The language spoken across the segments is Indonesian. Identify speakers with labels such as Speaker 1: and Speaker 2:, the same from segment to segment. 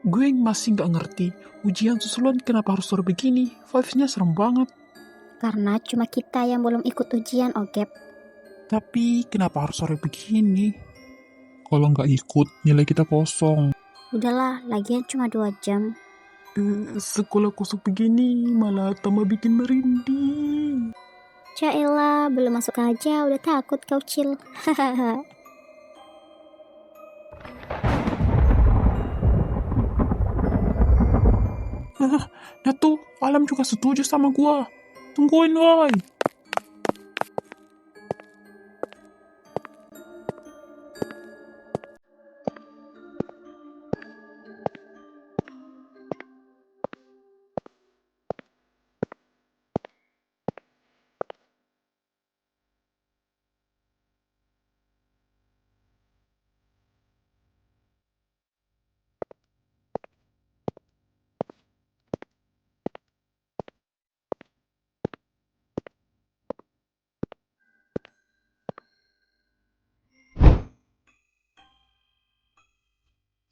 Speaker 1: Gue masih nggak ngerti, ujian susulan kenapa harus sore begini? Vibes-nya serem banget.
Speaker 2: Karena cuma kita yang belum ikut ujian, Ogep.
Speaker 1: Tapi kenapa harus sore begini? Kalau nggak ikut, nilai kita kosong.
Speaker 2: Udahlah, lagian cuma 2 jam.
Speaker 1: Sekolah kosong begini malah tambah bikin merinding.
Speaker 2: Caelah, belum masuk aja udah takut kau, Cil. Hahaha.
Speaker 1: Ya tuh, Alam juga setuju sama gua. Tungguin, woi.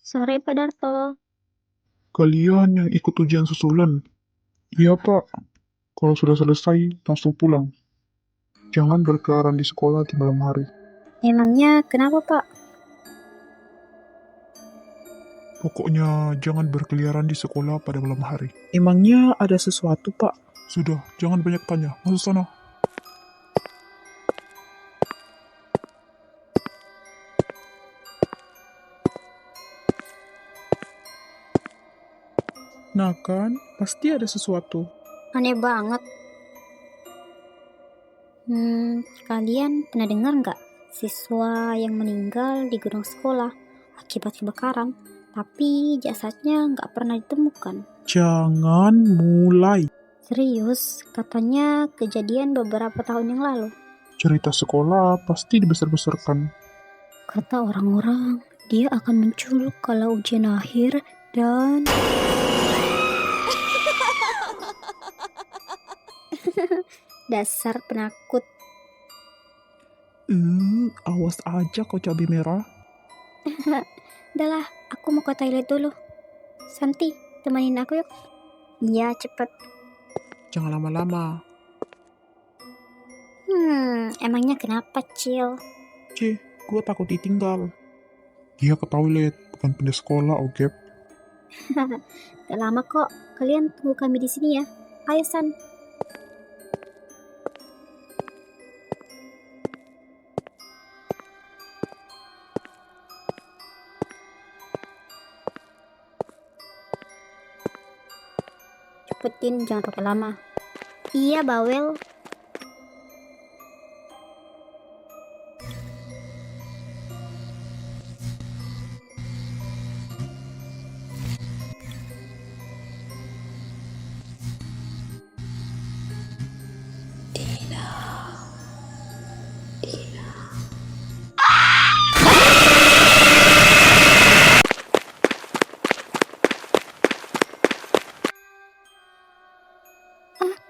Speaker 2: Sore, Pak Darto.
Speaker 1: Kalian yang ikut ujian susulan? Iya, Pak. Kalau sudah selesai, langsung pulang. Jangan berkeliaran di sekolah di malam hari.
Speaker 2: Emangnya kenapa, Pak?
Speaker 1: Pokoknya jangan berkeliaran di sekolah pada malam hari. Emangnya ada sesuatu, Pak? Sudah, jangan banyak tanya. Masuk sana. Nah kan, pasti ada sesuatu.
Speaker 2: Aneh banget. Kalian pernah dengar nggak siswa yang meninggal di gedung sekolah akibat kebakaran, tapi jasadnya nggak pernah ditemukan?
Speaker 1: Jangan mulai.
Speaker 2: Serius, katanya kejadian beberapa tahun yang lalu.
Speaker 1: Cerita sekolah pasti dibesar-besarkan.
Speaker 2: Kata orang-orang, dia akan muncul kalau ujian akhir dan... Dasar penakut.
Speaker 1: Awas aja kau cabai merah.
Speaker 2: Udahlah, aku mau ke toilet dulu. Santi, temenin aku yuk. Iya, cepet.
Speaker 1: Jangan lama-lama.
Speaker 2: Emangnya kenapa, Cil?
Speaker 1: Gua takut ditinggal. Dia ke toilet, bukan pindah sekolah, Ogep.
Speaker 2: Gak lama kok. Kalian tunggu kami di sini ya. Ayo, San. Cepetin, jangan pakai lama. Iya, bawel.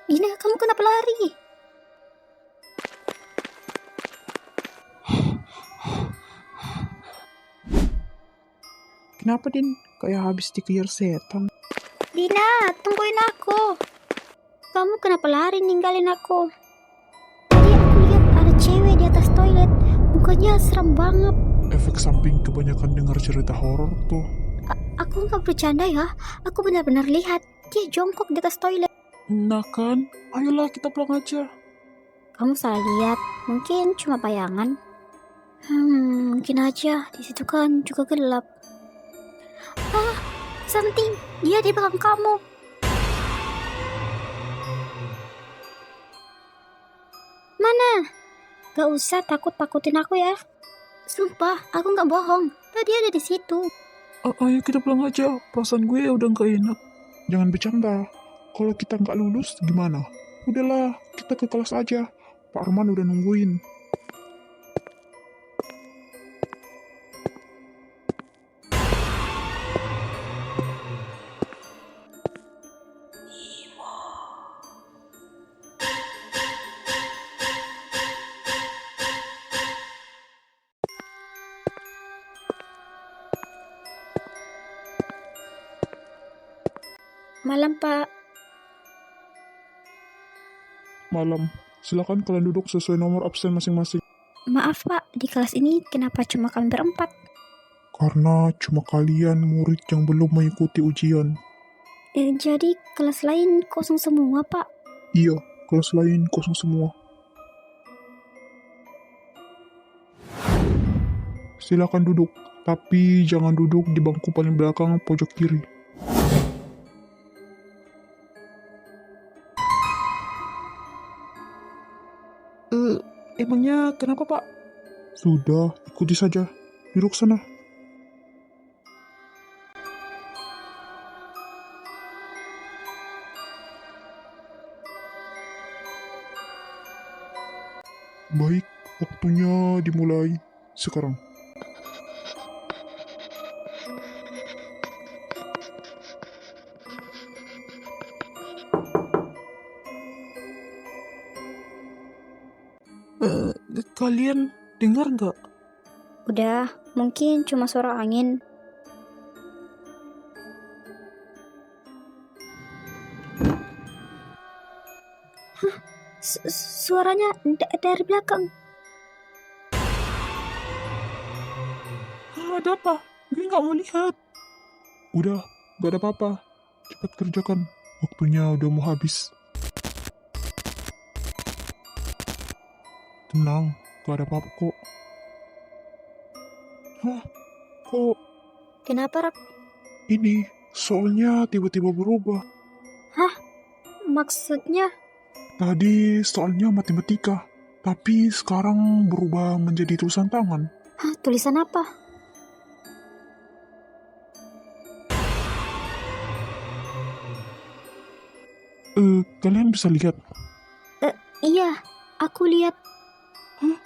Speaker 2: Dina, kamu kenapa lari?
Speaker 1: Kenapa, Din? Kayak habis dikejar setan.
Speaker 2: Dina, tungguin aku. Kamu kenapa lari ninggalin aku? Tadi aku lihat ada cewek di atas toilet. Mukanya serem banget.
Speaker 1: Efek samping kebanyakan dengar cerita horor tuh.
Speaker 2: Aku nggak bercanda ya. Aku benar-benar lihat dia jongkok di atas toilet.
Speaker 1: Nah kan, ayolah kita pulang aja.
Speaker 2: Kamu salah lihat. Mungkin cuma bayangan. Mungkin aja. Di situ kan juga gelap. Santi, dia di belakang kamu. Mana? Gak usah takut-takutin aku ya. Sumpah, aku nggak bohong. Tadi ada di situ.
Speaker 1: Ayo kita pulang aja. Perasaan gue udah gak enak. Jangan bercanda. Kalau kita nggak lulus, gimana? Udahlah, kita ke kelas aja. Pak Arman udah nungguin.
Speaker 2: Malam, Pak.
Speaker 1: Malam. Silakan kalian duduk sesuai nomor absen masing-masing.
Speaker 2: Maaf, Pak. Di kelas ini kenapa cuma kalian berempat?
Speaker 1: Karena cuma kalian murid yang belum mengikuti ujian.
Speaker 2: Jadi kelas lain kosong semua, Pak.
Speaker 1: Iya, kelas lain kosong semua. Silakan duduk, tapi jangan duduk di bangku paling belakang pojok kiri. Emangnya kenapa, Pak? Sudah, ikuti saja. Duduk sana. Baik, waktunya dimulai sekarang. Kalian dengar nggak?
Speaker 2: Udah, mungkin cuma suara angin. Hah? Suaranya dari belakang.
Speaker 1: Ada apa? Gue nggak mau lihat. Udah, gak ada apa-apa. Cepat kerjakan. Waktunya udah mau habis. Tenang, gak ada apa-apa kok. Hah? Kok
Speaker 2: Kenapa, Rak?
Speaker 1: ini? Soalnya tiba-tiba berubah.
Speaker 2: Hah? Maksudnya?
Speaker 1: Tadi soalnya matematika, tapi sekarang berubah menjadi tulisan tangan.
Speaker 2: Hah, tulisan apa?
Speaker 1: Kalian bisa lihat.
Speaker 2: Iya, aku lihat.
Speaker 1: Hah?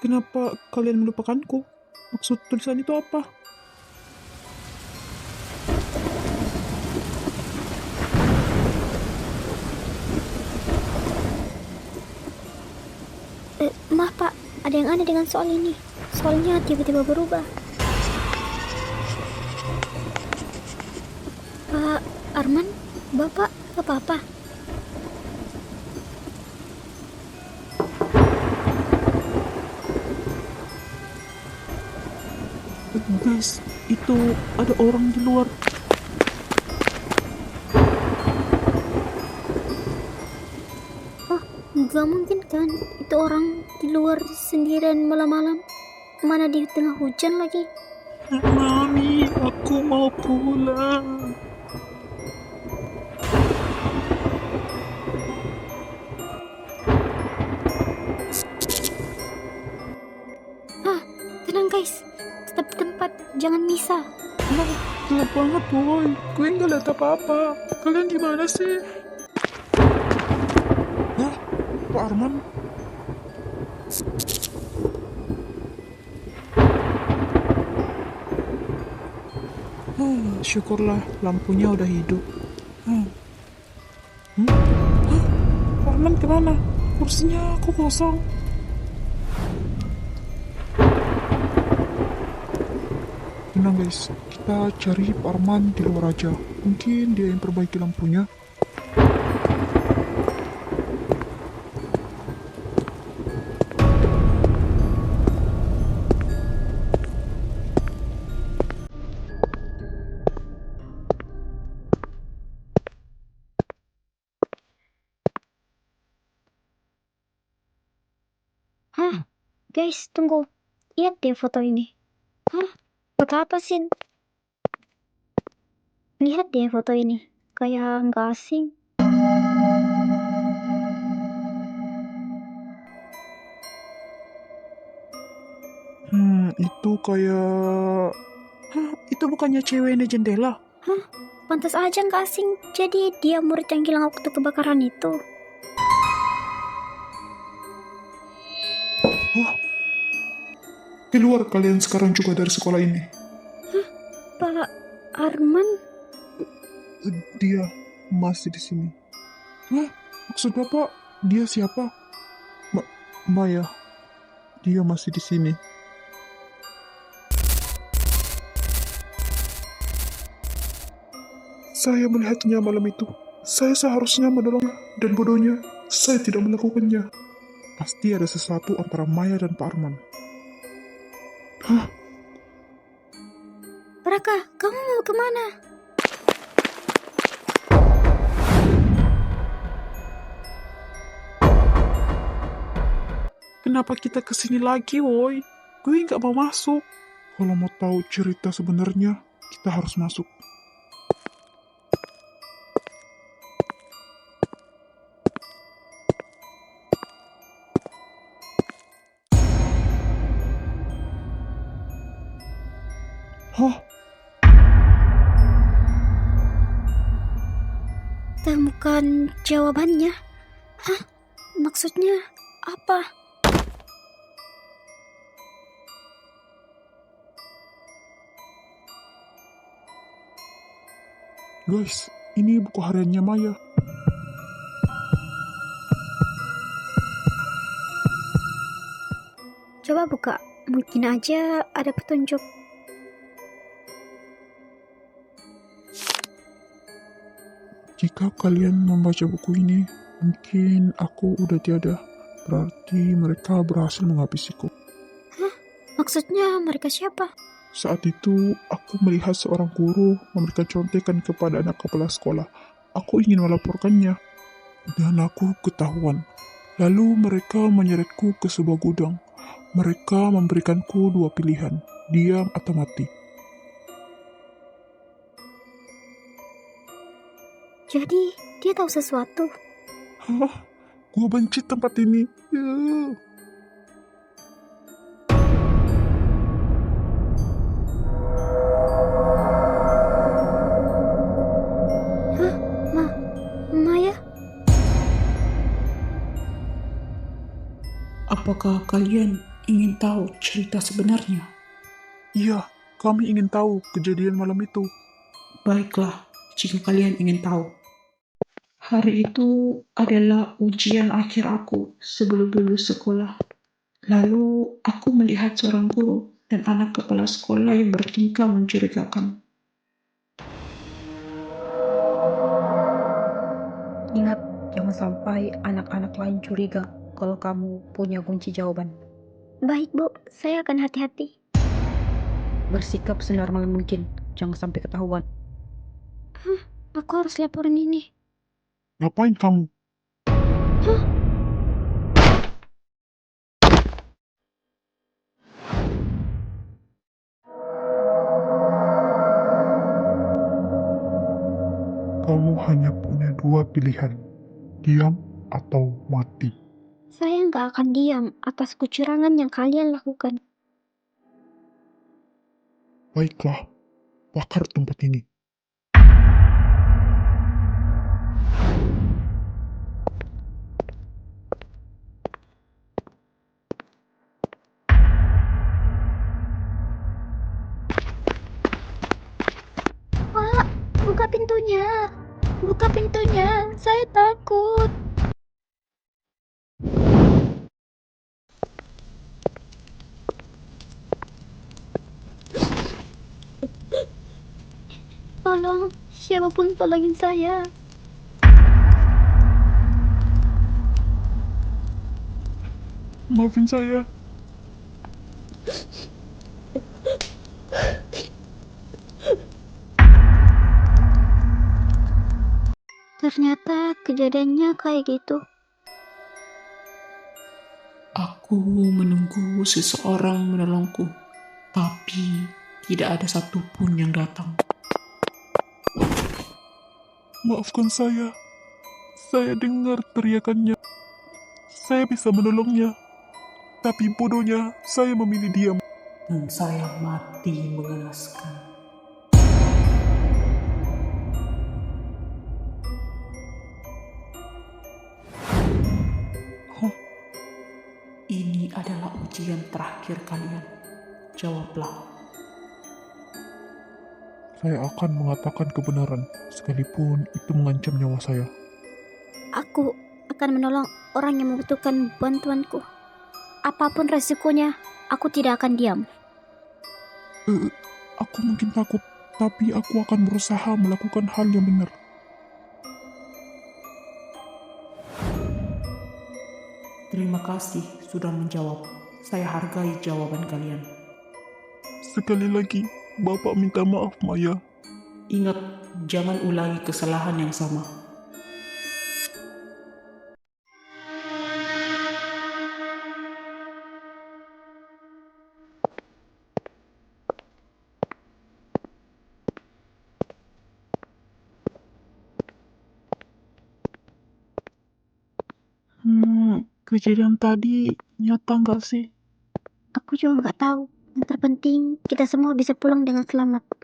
Speaker 1: Kenapa kalian melupakanku? Maksud tulisan itu apa?
Speaker 2: Maaf, Pak. Ada yang aneh dengan soal ini. Soalnya tiba-tiba berubah. Pak Arman, Bapak apa-apa?
Speaker 1: Guys, itu ada orang di luar.
Speaker 2: Oh, nggak mungkin kan? Itu orang di luar sendirian malam-malam. Mana di tengah hujan lagi?
Speaker 1: Mami, aku mau pulang.
Speaker 2: Tenang guys, tetap di tempat, jangan misah.
Speaker 1: Nah, gelap banget boy. Gue nggak lihat apa-apa. Kalian di mana sih? Hah? Pak Arman? Syukurlah lampunya udah hidup. Hmm? Hah? Pak Arman kemana? Kursinya kok kosong? Tenang guys, kita cari Pak Arman di luar aja. Mungkin dia yang perbaiki lampunya.
Speaker 2: Hah? Guys, tunggu. Lihat deh foto ini. Hah? Foto apa sih? Lihat deh foto ini. Kayak nggak asing.
Speaker 1: Itu kayak... Hah, itu bukannya cewek di jendela?
Speaker 2: Hah? Pantas aja nggak asing. Jadi dia murid yang hilang waktu kebakaran itu.
Speaker 1: Wah, keluar kalian sekarang juga dari sekolah ini.
Speaker 2: Pak Arman?
Speaker 1: Dia masih di sini. Hah? Maksud Bapak, dia siapa? Maya. Dia masih di sini. Saya melihatnya malam itu. Saya seharusnya menolongnya, dan bodohnya, saya tidak melakukannya. Pasti ada sesuatu antara Maya dan Pak Arman. Hah?
Speaker 2: Raka, kamu mau kemana?
Speaker 1: Kenapa kita kesini lagi, woi? Gue nggak mau masuk. Kalau mau tahu cerita sebenarnya, kita harus masuk. Hah?
Speaker 2: Temukan jawabannya. Hah? Maksudnya apa?
Speaker 1: Guys, ini buku hariannya Maya.
Speaker 2: Coba buka. Mungkin aja ada petunjuk.
Speaker 1: Jika kalian membaca buku ini, mungkin aku udah tiada. Berarti mereka berhasil menghabisiku.
Speaker 2: Maksudnya mereka siapa?
Speaker 1: Saat itu, aku melihat seorang guru memberikan contekan kepada anak kepala sekolah. Aku ingin melaporkannya, dan aku ketahuan. Lalu mereka menyeretku ke sebuah gudang. Mereka memberikanku dua pilihan, diam atau mati.
Speaker 2: Jadi, dia tahu sesuatu.
Speaker 1: Hah? Gua benci tempat ini. Ya.
Speaker 2: Maya?
Speaker 3: Apakah kalian ingin tahu cerita sebenarnya?
Speaker 1: Iya, kami ingin tahu kejadian malam itu.
Speaker 3: Baiklah, jika kalian ingin tahu. Hari itu adalah ujian akhir aku sebelum lulus sekolah. Lalu aku melihat seorang guru dan anak kepala sekolah yang bertingkah mencurigakan.
Speaker 4: Ingat, jangan sampai anak-anak lain curiga kalau kamu punya kunci jawaban.
Speaker 2: Baik, Bu. Saya akan hati-hati.
Speaker 4: Bersikap senormal mungkin, jangan sampai ketahuan.
Speaker 2: Aku harus laporin ini.
Speaker 1: Ngapain kamu? Kamu hanya punya dua pilihan, diam atau mati.
Speaker 2: Saya nggak akan diam atas kecurangan yang kalian lakukan.
Speaker 1: Baiklah, bakar tempat ini.
Speaker 2: Pak, buka pintunya. Buka pintunya. Saya takut. Tolong, siapapun tolongin saya.
Speaker 1: Maafin saya.
Speaker 2: Ternyata kejadiannya kayak gitu.
Speaker 3: Aku menunggu seseorang menolongku, tapi tidak ada satupun yang datang.
Speaker 1: Maafkan saya. Saya dengar teriakannya. Saya bisa menolongnya. Tapi bodohnya, saya memilih diam.
Speaker 3: Dan saya mati mengenaskan.
Speaker 1: Hah?
Speaker 3: Ini adalah ujian terakhir kalian. Jawablah.
Speaker 1: Saya akan mengatakan kebenaran, sekalipun itu mengancam nyawa saya.
Speaker 2: Aku akan menolong orang yang membutuhkan bantuanku. Apapun resikonya, aku tidak akan diam.
Speaker 1: Aku mungkin takut, Tapi aku akan berusaha melakukan hal yang benar.
Speaker 3: Terima kasih sudah menjawab. Saya hargai jawaban kalian.
Speaker 1: Sekali lagi, Bapak minta maaf, Maya.
Speaker 3: Ingat, jangan ulangi kesalahan yang sama.
Speaker 1: Kejadian tadi nyata nggak sih?
Speaker 2: Aku juga nggak tahu. Yang terpenting kita semua bisa pulang dengan selamat.